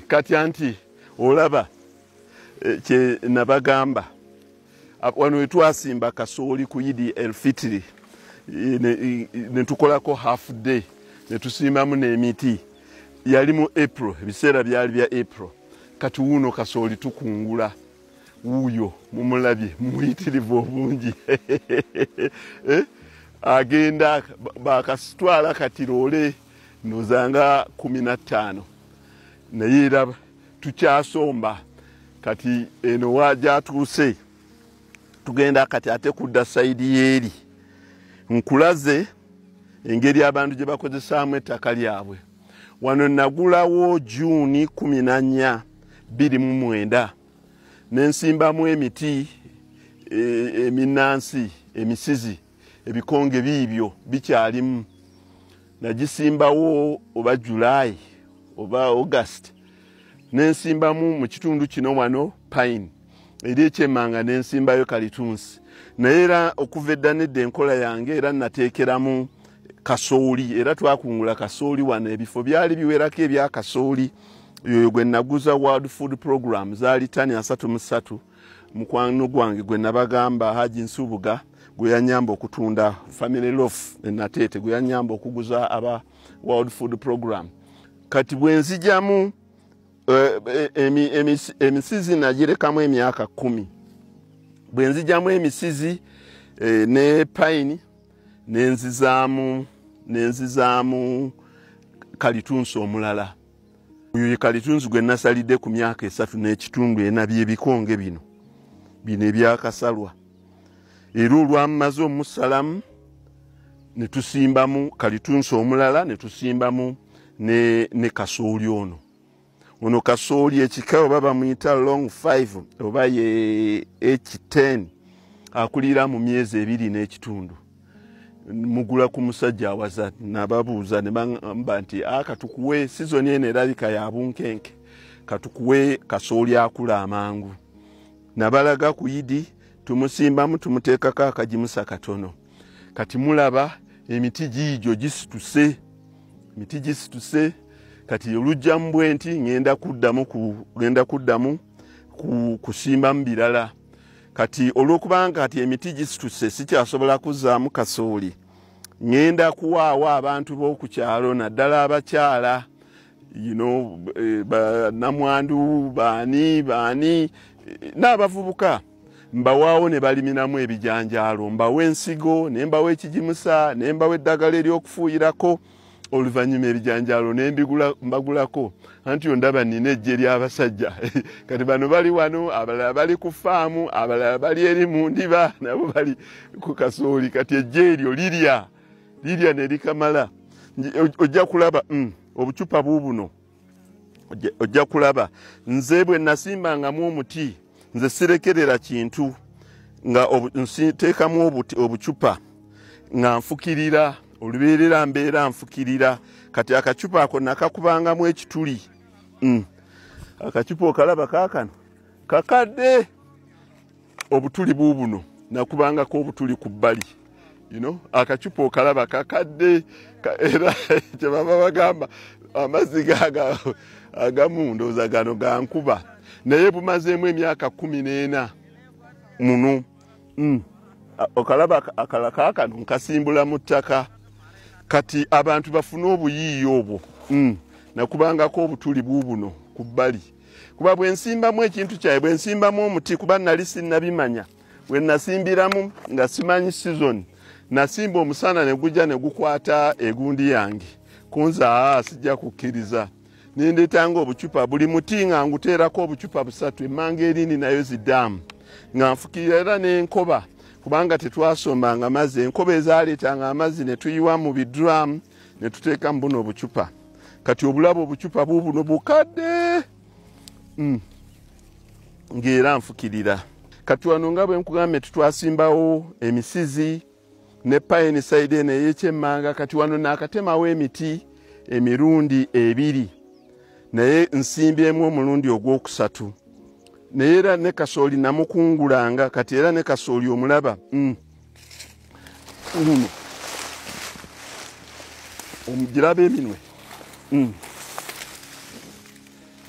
kati anti olaba kye nabagamba wano wetwasimba kasooli ku Idi el Fitri ne tukolako half day ne tusimbamu n'emiti yali mu April ebiseera byali bya April kati wuno kasooli tukungula wuyo mumulabye muyitirivu obungi agenda bakasitwala kati loole nozanga 15 naye era tukyasomba kati eno waja tuuse tugenda kati ate kudda saidi yeri nkulaze engeri abantu gye bakozesaamu ettaka lyabwe wano nagulawo June 14, 2009 nensimbamu emiti eminansi emisizi ebikonge biibyo bikyalimu nagisimbawo oba July oba August nensimbamu mu kitundu kino wano pine eri ekyemmanga nensimbayo kalitunsi naye era okuva edda nedda enkola yange era nateekeramu kasooli era twakungula kasooli wano ebifo byali biwerako ebya kasooli yoyo gwe naguza World Food Program zaali tani 33 mukwano gwange gwe nabagamba Haji Nsubuga gwe yanyamba okutunda Family Loaf natete gwe yanyamba okuguza aba World Food Program kati bwenzijamu emisizi nagirekamu emyaka 10 bwenzijamu emisizi ne pine nenzizaamu kalitunsi omulala uyo ye kalitunsi gwe nasalidde ku myaka 3 n'ekitundu enabye ebikonge bino ebyakasalwa era olwamaze omusalamu ne tusimbamu kalitunsi omulala ne tusimbamu ne kasooli ono kasooli ekika oba bamuyita long 5 oba ye H10 akulira mu myezi 2 n'ekitundu mugula ku musajja awaza nababuuza ne bamba nti katukuwe season ene erabika ya bunkenke katukuwe kasooli akula amangu nabalaga ku Idi tumusimbamu tumuteekako akajimusa katono kati mulaba emiti giijo gisituse kati olujja mbwenti ngenda kuddamu kusimbamu birala kati olwokubanga kati emiti gisituse sikyasobola kuzaamu kasooli ngenda kuwaawa abantu b'okukyalo naddala abakyala namwandu baani n'abavubuka mbawaawo ne baliminamu ebijanjaalo mbawo ensigo ne mbawo ekijimusa ne mbawo eddagala ery'okufuuyirako oluvannyuma ebijanjaalo ne mbagulako anti ondaba nina ejje ly'abasajja kati bano bali wano abalala bali ku faamu abalala bali eri mu ndiba nabo bali ku kasooli kati ejje eryo lirya ne likamala ojja kulaba obucupa buubuno ojja kulaba nze bwe nasimbangamu omuti nze sirekerera kintu nga nteekamu obucupa nga nfukirira olubeerera mbeera nfukirira kati akacupa ako nakakubangamu ekituli akacupa okalaba kaakano kakadde obutuli buubuno nakubangako obutuli ku bbali akacupa okalaba kakadde era kyebaba bagamba amazzi agamu ndowooza gano gankuba naye bumazeemu emyaka 14 muno okalaba akala kaakano nkasimbula mu ttaka kati abantu bafune obuyiiyo obwo nakubangako obutuli buubuno ku bbali kuba bwensimbamu ekintu kyaye bwensimbamu omuti kuba nali sinnabimanya bwe nasimbiramu nga simanyi season nasimba omusana ne gujja ne gukwata egundi yange kunza sijja kukkiriza nindetanga obucupa buli muti nga nguteerako obucupa 3 emmanga erini nayo ziddamu nga nfukirira era n'enkoba kubanga tetwasombanga amazzi enkoba ezaaleetanga amazzi ne tuyiwa mu bidrum ne tuteekamu buno obucupa kati obulaba obucupa buubuno bukadde ng'era nfukirira kati wano nga bwe nkugambe tetwasimbawo emisizi ne pine side eno ey'ekyemmanga kati wano naakatemawo emiti emirundi 2 naye nsimbyemu omulundi ogwokusatu naye era ne kasooli namukungulanga kati era ne kasooli omulaba omugiraba eminwe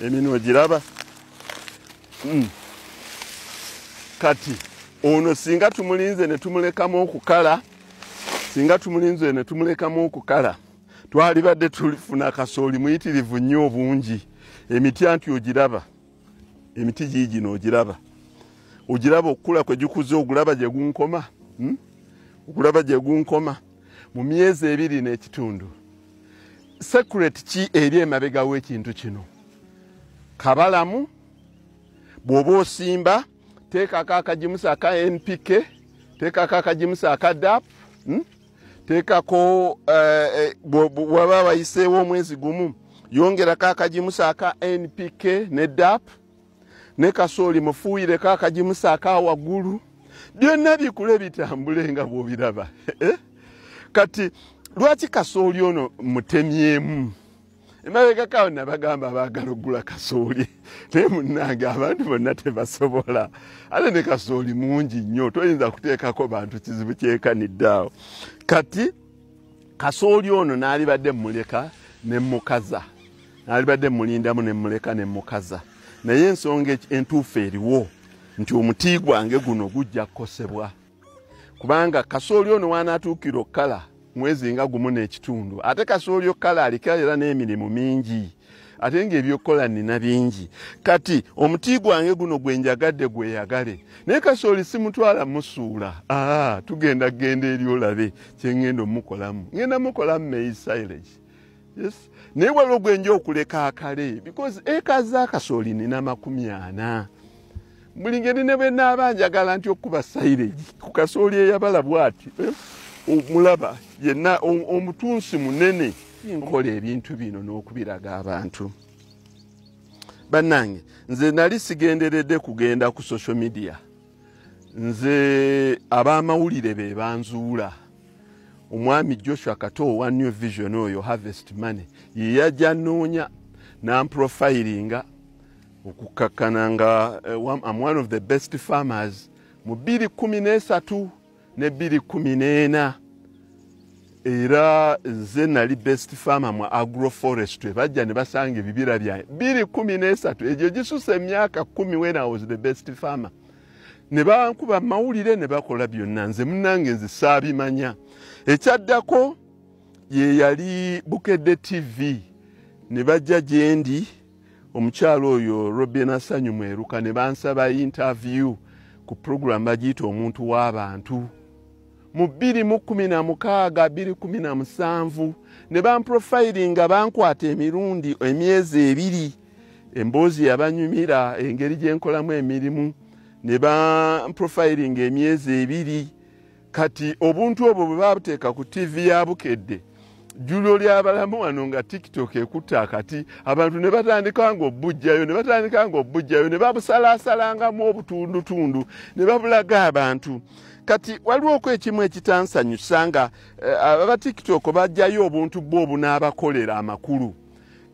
eminwe giraba. Kati ono singa tumulinze ne tumulekamu okukala, twali badde tulifuna kasooli muyitirivu nnyo obungi. Emiti anti ogiraba, emiti giigino ogiraba okukula kwe gikuze, ogulaba gye gunkoma, ogulaba gye gunkoma mu myezi 2 n'ekitundu. Secret ki eri emabega w'ekintu kino? Kabalamu, bw'oba osimba teekako akajimusa aka NPK, teekako akajimusa aka DAP, teekako bw'aba wayiseewo omwezi gumu yongerako akajimusa aka NPK ne DAP, ne kasooli mufuuyireko akajimusa aka waggulu, byonna bikule bitambule nga bw'obiraba. Kati lwaki kasooli ono mutemyemu? Emabega kawo nabagamba baagala okugula kasooli naye munnange abantu bonna tebasobola. Ate ne kasooli mungi nnyo, toyinza kuteekako bantu kizibu kyekaniddeawo. Kati kasooli ono n'alibadde muleka ne mukaza, n'alibadde mulindamu ne muleka ne mukaza. Naye ensonga entuufu eriwo nti omuti gwange guno gujja kukosebwa, kubanga kasooli ono wanaatuukira okukala mwezi nga gumu n'ekitundu. Ate kasooli okukala aliko era n'emirimu mingi, ate ng'ebyokukola nina bingi. Kati omuti gwange guno gwe njagadde gweyagale, naye kasooli simutwala musuula. Tugenda eri olabe kye ngenda omukolamu. Ngenda mukolamu maize silage. Yes. Naye waliwo gwe nja okuleka akale, because eka za kasooli nina 40. Buli ngeri ne bwe naaba njagala nti okuba silage ku kasooli eyabala bw'ati. Omulaba yenna omutunsi munene nkola ebintu bino n'okubiraga abantu. Bannange, nze nali sigenderedde kugenda ku social media. Nze ab'amawulire be banzuula. Omwami Joshua Kato wa New Vision oyo Harvest Money ye yajja noonya n'amprofilinga okukakkana nga I'm one of the best farmers mu 2013 ne 2014. Era nze nali best farmer mu agroforestry. Bajja ne basanga ebibira byange 2013, egyo gisusa emyaka 10 when I was the best farmer. Ne bankuba mawulire ne bakola byonna, nze munnange nze saabimanya. Ekyaddako ye yali Bukedde TV, ne bajja gyendi omukyalo oyo Robin Asanyu Mweruka ne bansaba interview ku program bagiyita omuntu w'abantu. Mu 2016, 2017 ne bamprofilinga bankwata emirundi emyezi 2, emboozi yabanyumira engeri gye nkolamu emirimu, ne bamprofilinga emyezi 2. Kati obuntu obwo bwe babuteeka ku TV ya Bukedde, jjulo ly'abalamu wano nga TikTok ekutta akati, abantu ne batandika ng'obujjayo ne babusalasalangamu obutundutundu ne babulaga abantu. Kati waliwo ekimu ekitansanyusa nga aba TikTok bajjayo obuntu bwo n'abakolera amakulu.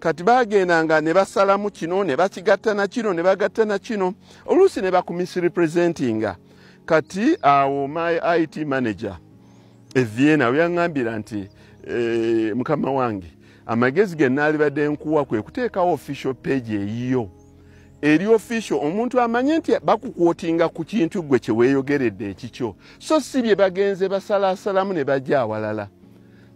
Kati bagendanga ne basalamu kino ne bakigatta na kino ne bagatta na kino, oluusi ne bakumisrepresentinga. Kati awo my IT manager Vienna yaŋŋambira nti mukama wange amagezi ge naalibadde nkuwa kwe kuteekawo official page eyiyo eri official omuntu amanye nti bakukwotinga ku kintu gwe kye weeyogeredde ekikyo, so si bye bagenze basalasalamu ne bajja awalala.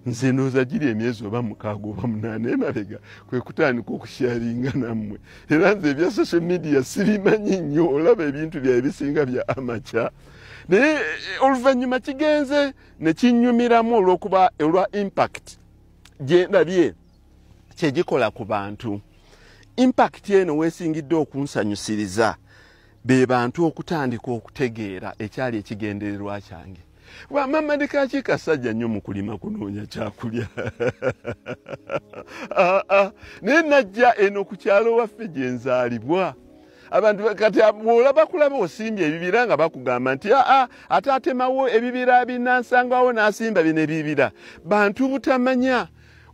Nze ndowooza giri emyezi oba 6 oba 8 emabega kwe kutandika okusharinga nammwe. Era nze ebya social media sibimanyi nnyo, olaba ebintu byawe bisinga bya amateur. Naye oluvannyuma kigenze ne kinnyumiramu olwa impact gye ndabye kye gikola ku bantu. Impact eno weesingidde okunsanyusiriza be bantu okutandika okutegeera ekyali ekigendererwa kyange. Mama ndikaki kasajja nnyo mu kulima kunoonya kyakulya. Naye najja eno ku kyalo waffe gye nzaalibwa. Abantu kati bw'olaba kulaba osimbye ebibira nga bakugamba nti ate atemawo ebibira binansangawo n'asimba bino ebibira. Bantu butamanya.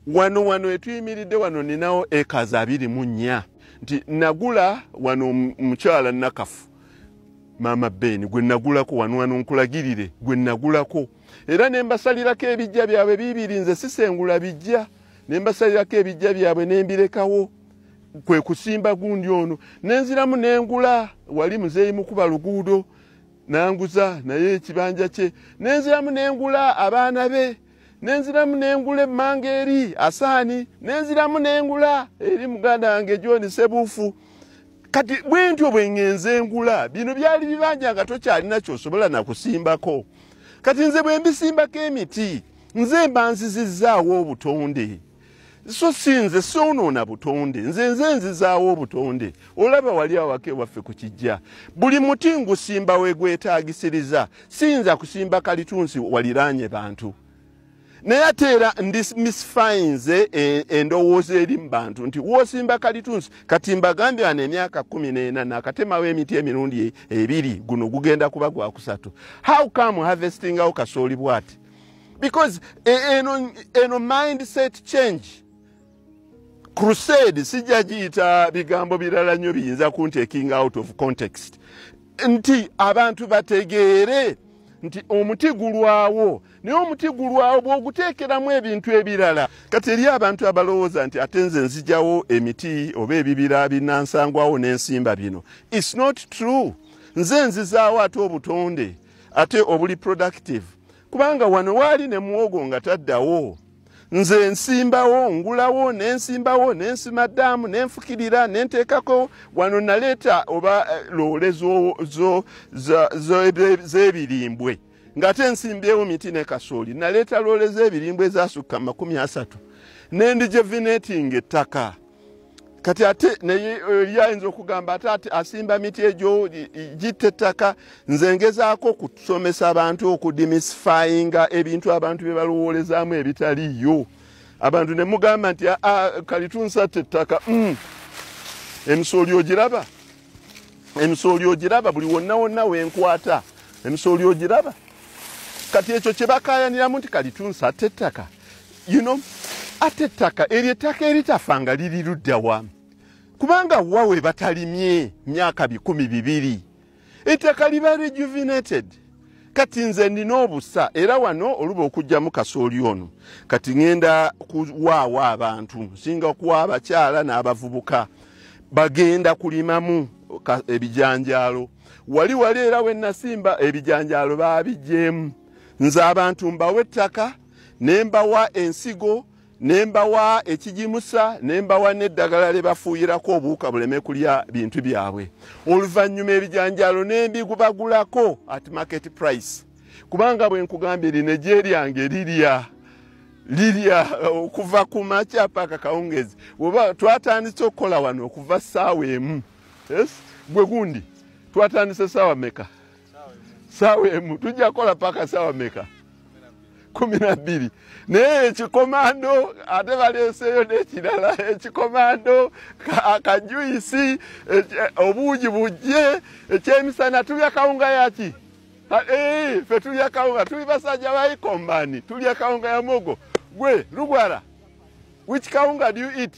Wano etuyimiridde wano ninawo ekazi 24 nti nagula wano mukyala Nakafu Mama Ben gwe nagulako wano nkulagirire gwe nagulako, era ne mbasalirako ebijja byabwe 2 nze sisengula bijja, ne mbasalirako ebijja byabwe ne mbirekawo. kwe kusimba gundi ono nenziramu nengula wali muzeyi mukuba luguudo nanguza naye ekibanja kye nenziramu nengula abaana be nenziramu nengula mangeri asani nenziramu nengula eri muganda wange John Sebufu kati bwentyo bwengenze ngula bino byali bibanja nga tokyalina kyosobola na kusimbako kati nze bwe mbisimbako emiti nze mbanzizizaawo obutonde so sinze sonoona butonde nze nzizaawo obutonde olaba wali awake waffe ku kijja buli muti ngusimba wegwetaagisiriza sinza kusimba kalitunsi waliraanye bantu naye ate era misfines endowooza eri mu bantu nti woosimba kalitunsi kati mbagambye wano emyaka 14 nakatemawo emiti emirundi 2 guno gugenda kuba gwa 3 how come harvesting out kasooli bwati because eno mindset change crusade sijagiyita bigambo birala nnyo biyinza kuntaking out of context nti abantu bategeere nti omuti gulwawo naye omuti gulwawo bw'oguteekeramu ebintu ebirala kati eri abantu abalowooza nti ate nze nzijawo emiti oba ebibira binansangwawo n'ensimba bino it's not true nze nzizaawo ate obutonde ate obuli productive kubanga wano waali ne muwogo nga taddawo nze nsimbawo ngulawo nensimbawo nensimaddamu nenfukirira nenteekako wano naleeta oba loole z'ebirimbwe ng'ate nsimbyewo miti ne kasooli naleeta loole z'ebirimbwe ezasukka 30 nendijevinetinga ettaka kati ate yayinza okugamba ate asimba miti egyo gitta ettaka nze ngezaako kusomesa abantu okudemysifyinga ebintu abantu bye balowoolezaamu ebitaliyo abantu ne mugamba nti kalitunsatta ettaka emisooli ogiraba buli wonna wonna wenkwata emisooli ogiraba kati ekyo kye bakaayaniramu nti kalitunsatta ettaka ate ettaka eryo ettaka eritafanga liri luddawa kubanga wawe batalimye myaka 200 ettaka liba rejuvenated kati nze nina obusa era wano oluba okujjamu kasooli ono kati ngenda kuwaawa abantu nsinga kuwa abakyala n'abavubuka bagenda kulimamu ebijanjaalo wali era wennasimba ebijanjaalo baabijjeemu nze abantu mbawa ettaka nembawa ensigo nembawa ekijimusa nembawa n'eddagala lye bafuuyirako obuwuka buleme kulya bintu byabwe oluvannyuma ebijanjaalo nembigubagulako at market price kubanga bwe nkugambye lino gye lyange lirya okuva ku makya paka kawungezi oba twatandise okukola wano okuva ssaawa emu gwe gundi twatandise ssaawa meka ssaawa emu tujja kukola paka ssaawa meka 12 naye ekikomando ate baleeseeyo n'ekirala ekikomando akajuyisi obuugi bujje ekyemisana tulya kawunga yaki ffe tulya kawunga tuli basajja bayikombani tulya kawunga ya mogo gwe Lugwara which kawunga do you eat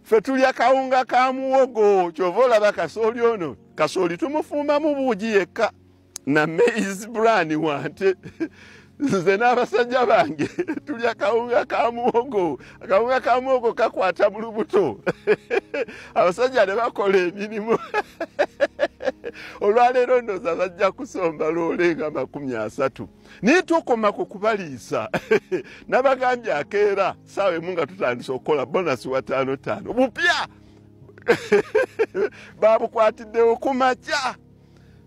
ffe tulya kawunga ka muwogo kyova olaba kasooli ono kasooli tumufumamu buugi yekka na maize bran wante nze n'abasajja bange tulya kawunga ka muwogo akawunga ka muwogo kakwata mu lubuto abasajja ne bakola emirimu olwaleero ndoza bajja kusomba loole nga 30 naye tukoma ku kubaliisa nabagambye akeera ssaawa emu nga tutandise okukola bonasi wa 5 bupya babukwatiddewo ku makya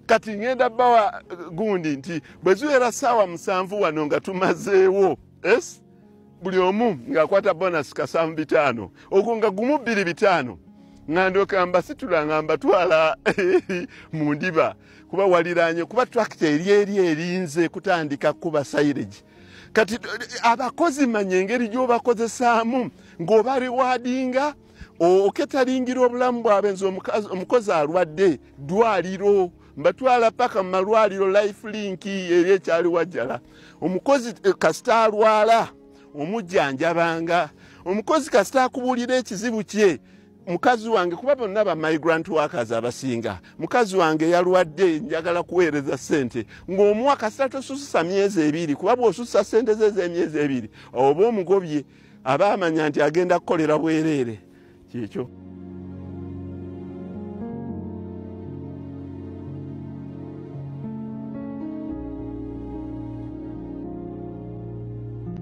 kati ngenda bawa gundi nti bwe ziwera ssaawa 7 wano nga tumazeewo buli omu ng'akwata bonasi ka 5 ogwo nga gumu 2 nga ndokamba situlanga mbatwala mu ndiba kuba waliraanye kuba tractor eri erinze kutandika kuba silage kati abakozi manye engeri gy'obakozesaamu ng'oba rewardinga oketalingira obulamu bwabwe nze omukozi alwadde dwaliro mbatwala paka mu malwaliro life link eri ekyali wajjala omukozi kasita alwala omujjanjabanga omukozi kasita akubuulira ekizibu kye mukazi wange kuba bonna ba migrant workers abasinga mukazi wange yalwadde njagala kuweereza ssente ng'omuwa kasita tosusa myezi 2 kuba bw'osusa ssente ze ez'emyezi 2 oba omugobye aba amanya nti agenda kukolera bwereere kyekyo.